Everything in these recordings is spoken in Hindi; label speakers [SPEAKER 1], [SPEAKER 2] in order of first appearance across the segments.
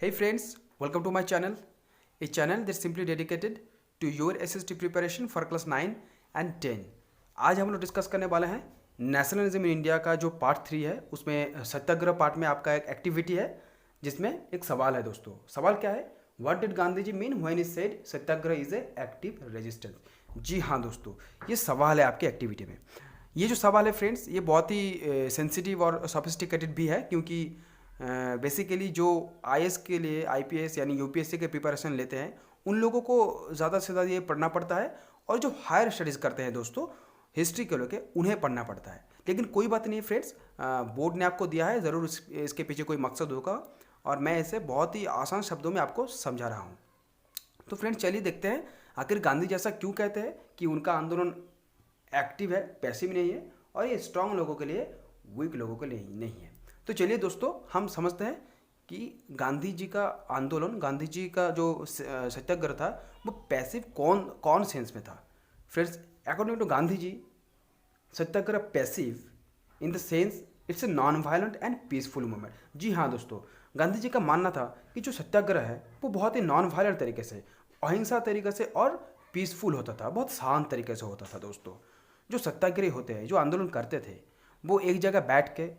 [SPEAKER 1] Hey friends, welcome to my channel. A channel that's simply dedicated to your SST preparation for class 9 and 10. आज हम लोग डिस्कस करने वाले हैं नेशनलिज्म इन इंडिया का जो पार्ट 3 है, उसमें सत्याग्रह पार्ट में आपका एक एक्टिविटी है जिसमें एक सवाल है दोस्तों। सवाल क्या है? What did Gandhi ji mean when he said satyagraha is a active resistance? जी हाँ दोस्तों, ये सवाल है आपकी एक्टिविटी में। ये जो सवाल है फ्रेंड्स, ये बहुत ही सेंसिटिव और सोफिस्टिकेटेड भी है, क्योंकि बेसिकली जो आईएएस के लिए आईपीएस यानी यूपीएससी के प्रिपरेशन लेते हैं उन लोगों को ज़्यादा से ज़्यादा ये पढ़ना पड़ता है, और जो हायर स्टडीज़ करते हैं दोस्तों हिस्ट्री के लोग उन्हें पढ़ना पड़ता है। लेकिन कोई बात नहीं फ्रेंड्स, बोर्ड ने आपको दिया है, ज़रूर इसके पीछे कोई मकसद होगा और मैं इसे बहुत ही आसान शब्दों में आपको समझा रहा हूँ। तो फ्रेंड्स चलिए देखते हैं आखिर गांधी जैसा क्यों कहते हैं कि उनका आंदोलन एक्टिव है, पैसिव नहीं है, और ये स्ट्रांग लोगों के लिए, वीक लोगों के लिए नहीं है। तो चलिए दोस्तों हम समझते हैं कि गांधी जी का आंदोलन, गांधी जी का जो सत्याग्रह था वो पैसिव कौन सेंस में था। Friends according to Gandhi ji, satyagraha passive in the sense it's a non violent and peaceful movement. जी हाँ दोस्तों, गांधी जी का मानना था कि जो सत्याग्रह है वो बहुत ही नॉन वायलेंट तरीके से, अहिंसा तरीके से और पीसफुल होता था, बहुत शांत तरीके से होता था दोस्तों। जो सत्याग्रही होते हैं, जो आंदोलन करते थे, वो एक जगह बैठ के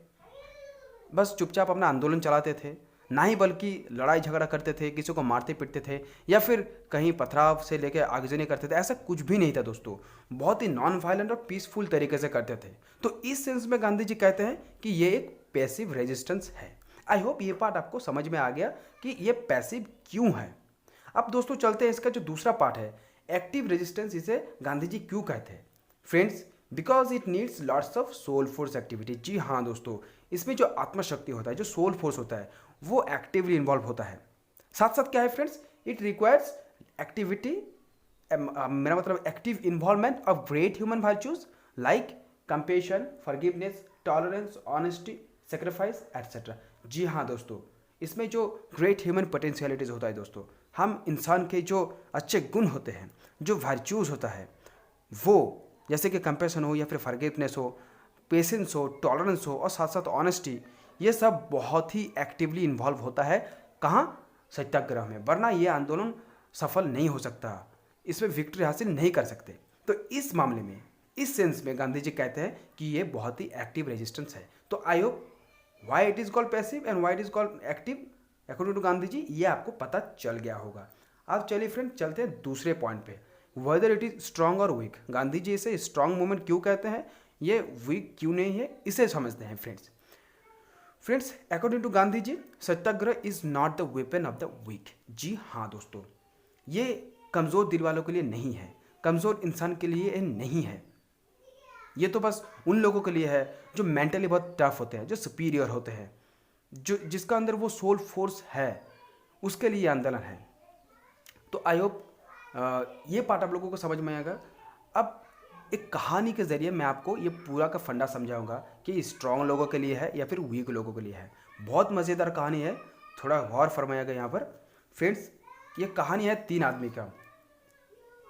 [SPEAKER 1] बस चुपचाप अपना आंदोलन चलाते थे, ना ही बल्कि लड़ाई झगड़ा करते थे, किसी को मारते पीटते थे या फिर कहीं पथराव से लेकर आगजनी करते थे। ऐसा कुछ भी नहीं था दोस्तों, बहुत ही नॉन वायलेंट और पीसफुल तरीके से करते थे। तो इस सेंस में गांधी जी कहते हैं कि ये एक पैसिव रेजिस्टेंस है। आई होप ये पार्ट आपको समझ में आ गया कि ये पैसिव क्यों है। अब दोस्तों चलते हैं इसका जो दूसरा पार्ट है, एक्टिव रेजिस्टेंस, इसे गांधी जी क्यों कहते हैं। Friends because it needs lots of soul force activity. जी हाँ दोस्तों, इसमें जो आत्मशक्ति होता है, जो सोल फोर्स होता है, वो एक्टिवली इन्वॉल्व होता है। साथ साथ क्या है फ्रेंड्स, इट रिक्वायर्स एक्टिविटी, मेरा मतलब active involvement of great human virtues like compassion, forgiveness, tolerance, honesty, sacrifice etcetera. जी हाँ दोस्तों, इसमें जो ग्रेट ह्यूमन पोटेंशियलिटीज होता है दोस्तों, हम इंसान के जो अच्छे गुण होते हैं, जो वर्च्यूज होता है, वो जैसे कि कंपेशन हो या फिर फॉरगिवनेस हो, पेशेंस हो, टॉलरेंस हो और साथ साथ ऑनेस्टी, ये सब बहुत ही एक्टिवली इन्वॉल्व होता है। कहाँ? सत्याग्रह में, वरना ये आंदोलन सफल नहीं हो सकता, इसमें विक्ट्री हासिल नहीं कर सकते। तो इस मामले में, इस सेंस में गांधी जी कहते हैं कि ये बहुत ही एक्टिव रेजिस्टेंस है। तो I hope why it is called passive and why it is called active according to Gandhi ji, ये आपको पता चल गया होगा। अब चलिए फ्रेंड चलते हैं दूसरे पॉइंट पे, वेदर इट इज स्ट्रांग और वीक। गांधी जी इसे स्ट्रांग मूवमेंट क्यों कहते हैं, ये वीक क्यों नहीं है, इसे समझते हैं friends according to Gandhi ji, satyagraha is not the weapon of the weak. जी हाँ दोस्तों, ये कमज़ोर दिल वालों के लिए नहीं है, कमज़ोर इंसान के लिए नहीं है। ये तो बस उन लोगों के लिए है जो मेंटली बहुत टफ होते हैं, जो सुपीरियर होते हैं, जो जिसका अंदर वो सोल फोर्स है, उसके लिए आंदोलन है। तो आई होप ये पार्ट आप लोगों को समझ में आएगा। अब एक कहानी के ज़रिए मैं आपको ये पूरा का फंडा समझाऊंगा कि स्ट्रॉन्ग लोगों के लिए है या फिर वीक लोगों के लिए है। बहुत मज़ेदार कहानी है, थोड़ा गौर फरमाइएगा यहाँ पर फ्रेंड्स। ये कहानी है 3 आदमी का,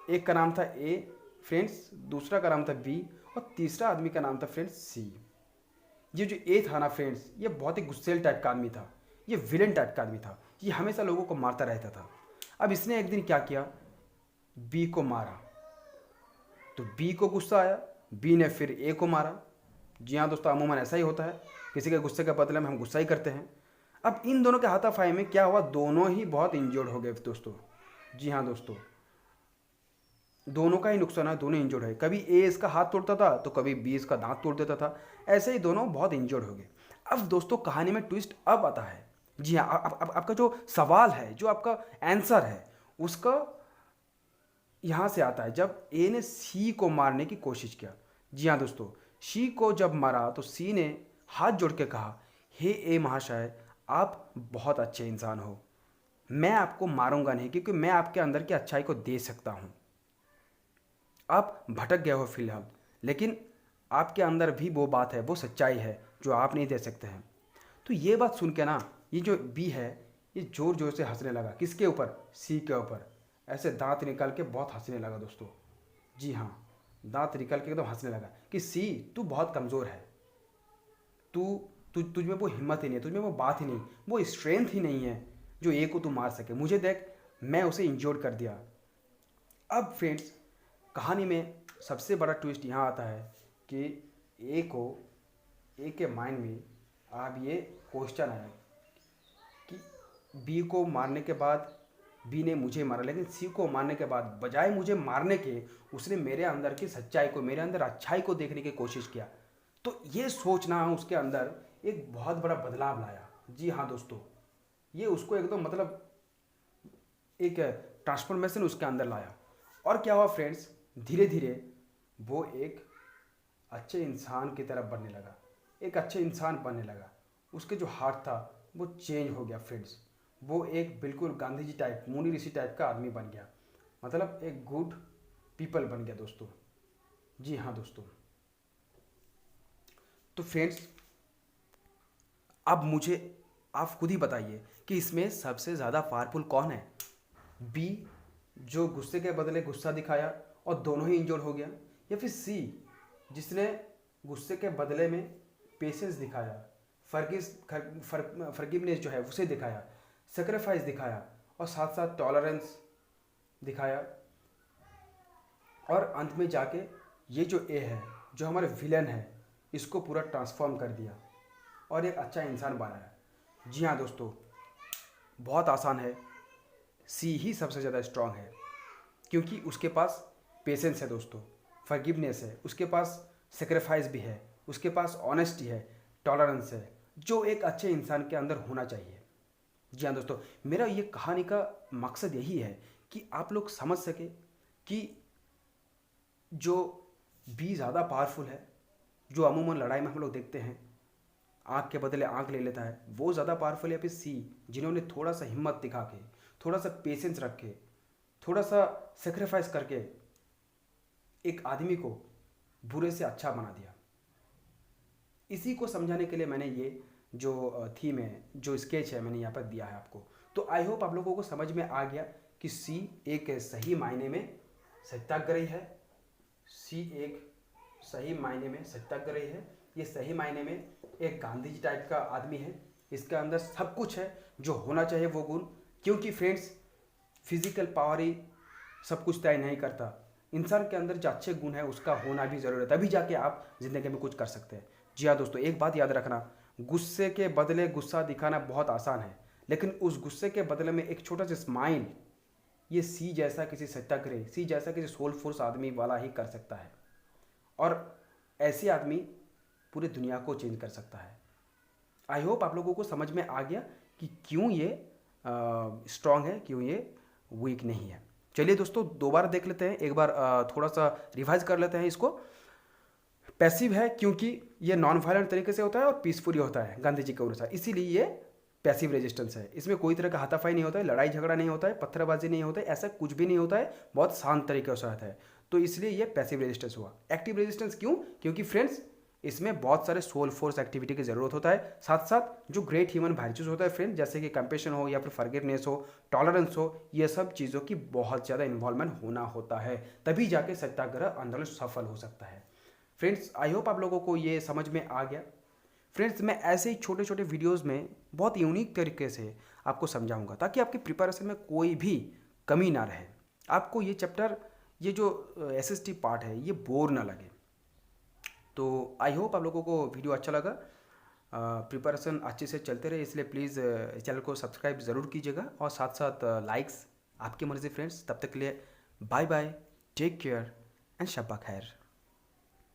[SPEAKER 1] एक का नाम था ए फ्रेंड्स, दूसरा का नाम था बी और तीसरा आदमी का नाम था फ्रेंड्स सी। ये जो ए था ना फ्रेंड्स, ये बहुत ही गुस्सेल टाइप का आदमी था, ये विलेन टाइप का आदमी था, ये हमेशा लोगों को मारता रहता था। अब इसने एक दिन क्या किया, बी को मारा, तो बी को गुस्सा आया, बी ने फिर ए को मारा। जी हाँ दोस्तों, अमूमन ऐसा ही होता है, किसी के गुस्से के बदले में हम गुस्सा ही करते हैं। अब इन दोनों के हाथापाई में क्या हुआ, दोनों ही बहुत इंजर्ड हो गए दोस्तों। जी हाँ दोस्तों, दोनों का ही नुकसान है, दोनों इंजर्ड है। कभी ए इसका हाथ तोड़ता था तो कभी बी इसका दांत तोड़ देता था, ऐसे ही दोनों बहुत इंजर्ड हो गए। अब दोस्तों कहानी में ट्विस्ट अब आता है। जी हाँ, अब आपका जो सवाल है, जो आपका आंसर है, उसका यहाँ से आता है जब ए ने सी को मारने की कोशिश किया। जी हाँ दोस्तों, सी को जब मारा तो सी ने हाथ जोड़ के कहा, हे ए महाशय, आप बहुत अच्छे इंसान हो, मैं आपको मारूंगा नहीं क्योंकि मैं आपके अंदर की अच्छाई को दे सकता हूँ। आप भटक गए हो फिलहाल, लेकिन आपके अंदर भी वो बात है, वो सच्चाई है जो आप नहीं दे सकते हैं। तो ये बात सुन के ना, ये जो बी है ये ज़ोर ज़ोर से हंसने लगा। किसके ऊपर? सी के ऊपर। ऐसे दांत निकाल के बहुत हंसने लगा दोस्तों। जी हाँ, दांत निकाल के एकदम हंसने लगा कि सी तू बहुत कमज़ोर है, तुझ में वो हिम्मत ही नहीं है, तुझ में वो बात ही नहीं, वो स्ट्रेंथ ही नहीं है जो ए को तू मार सके। मुझे देख, मैं उसे इंजोर्ड कर दिया। अब फ्रेंड्स, कहानी में सबसे बड़ा ट्विस्ट यहाँ आता है कि ए के माइंड में अब ये क्वेश्चन आया कि बी को मारने के बाद बी ने मुझे मारा, लेकिन सी को मारने के बाद बजाय मुझे मारने के उसने मेरे अंदर की सच्चाई को, मेरे अंदर अच्छाई को देखने की कोशिश किया। तो ये सोचना उसके अंदर एक बहुत बड़ा बदलाव लाया। जी हाँ दोस्तों, ये उसको एकदम मतलब एक ट्रांसफॉर्मेशन उसके अंदर लाया। और क्या हुआ फ्रेंड्स, धीरे धीरे वो एक अच्छे इंसान की तरफ बढ़ने लगा, एक अच्छे इंसान बनने लगा। उसके जो हार्ट था वो चेंज हो गया फ्रेंड्स। वो एक बिल्कुल गांधी जी टाइप, मुनि ऋषि टाइप का आदमी बन गया, मतलब एक गुड पीपल बन गया दोस्तों। जी हाँ दोस्तों, तो फ्रेंड्स अब मुझे आप खुद ही बताइए कि इसमें सबसे ज़्यादा पावरफुल कौन है? बी जो गुस्से के बदले गुस्सा दिखाया और दोनों ही इंजोर्ड हो गया, या फिर सी जिसने गुस्से के बदले में पेशेंस दिखाया, फॉरगिवनेस जो है उसे दिखाया, सेक्रीफाइस दिखाया और साथ साथ टॉलरेंस दिखाया, और अंत में जाके ये जो ए है, जो हमारे विलन है, इसको पूरा ट्रांसफॉर्म कर दिया और एक अच्छा इंसान बनाया। जी हाँ दोस्तों, बहुत आसान है, सी ही सबसे ज़्यादा स्ट्रांग है, क्योंकि उसके पास पेशेंस है दोस्तों, फॉरगिवनेस है, उसके पास सेक्रीफाइस भी है, उसके पास ऑनेस्टी है, टॉलरेंस है, जो एक अच्छे इंसान के अंदर होना चाहिए। जी हाँ दोस्तों, मेरा ये कहानी का मकसद यही है कि आप लोग समझ सके कि जो बी ज़्यादा पावरफुल है, जो अमूमन लड़ाई में हम लोग देखते हैं आँख के बदले आँख ले लेता है, वो ज़्यादा पावरफुल है, या फिर सी जिन्होंने थोड़ा सा हिम्मत दिखा के, थोड़ा सा पेशेंस रख के, थोड़ा सा सेक्रीफाइस करके एक आदमी को बुरे से अच्छा बना दिया। इसी को समझाने के लिए मैंने ये जो थीम है, जो स्केच है, मैंने यहाँ पर दिया है आपको। तो आई होप आप लोगों को समझ में आ गया कि सी एक सही मायने में सत्याग्रही है, सी एक सही मायने में सत्याग्रही है, ये सही मायने में एक गांधी जी टाइप का आदमी है। इसके अंदर सब कुछ है जो होना चाहिए वो गुण, क्योंकि फ्रेंड्स फिजिकल पावर ही सब कुछ तय नहीं करता, इंसान के अंदर जो अच्छे गुण है उसका होना भी ज़रूरी है, तभी जाके आप ज़िंदगी में कुछ कर सकते हैं। जी हाँ दोस्तों, एक बात याद रखना, गुस्से के बदले गुस्सा दिखाना बहुत आसान है, लेकिन उस गुस्से के बदले में एक छोटा सा स्माइल, ये सी जैसा किसी सत्याग्रही, सी जैसा किसी सोलफुल आदमी वाला ही कर सकता है, और ऐसे आदमी पूरी दुनिया को चेंज कर सकता है। आई होप आप लोगों को समझ में आ गया कि क्यों ये स्ट्रांग है, क्यों ये वीक नहीं है। चलिए दोस्तों, दोबारा देख लेते हैं, एक बार थोड़ा सा रिवाइज कर लेते हैं इसको। पैसिव है क्योंकि ये नॉन वायलेंट तरीके से होता है और पीसफुली होता है गांधी जी के अनुसार, इसीलिए ये पैसिव रेजिस्टेंस है। इसमें कोई तरह का हाथापाई नहीं होता है, लड़ाई झगड़ा नहीं होता है, पत्थरबाजी नहीं होता है, ऐसा कुछ भी नहीं होता है, बहुत शांत तरीके से होता है, तो इसलिए ये पैसिव रेजिस्टेंस हुआ। एक्टिव रेजिस्टेंस क्यों? क्योंकि फ्रेंड्स इसमें बहुत सारे सोल फोर्स एक्टिविटी की ज़रूरत होता है, साथ साथ जो ग्रेट ह्यूमन वैल्यूज होता है फ्रेंड, जैसे कि कंपेशन हो या फिर फॉरगिवनेस हो, टॉलरेंस हो, ये सब चीज़ों की बहुत ज़्यादा इन्वॉल्वमेंट होना होता है, तभी जाके सत्याग्रह आंदोलन सफल हो सकता है। फ्रेंड्स आई होप आप लोगों को ये समझ में आ गया। फ्रेंड्स मैं ऐसे ही छोटे छोटे वीडियोस में बहुत यूनिक तरीके से आपको समझाऊंगा, ताकि आपकी प्रिपरेशन में कोई भी कमी ना रहे, आपको ये चैप्टर, ये जो एसएसटी पार्ट है, ये बोर ना लगे। तो आई होप आप लोगों को वीडियो अच्छा लगा, प्रिपरेशन अच्छे से चलते रहे, इसलिए प्लीज़ चैनल को सब्सक्राइब ज़रूर कीजिएगा, और साथ साथ लाइक्स आपकी मर्ज़ी फ्रेंड्स। तब तक के लिए bye bye, take care and शब्बा खैर।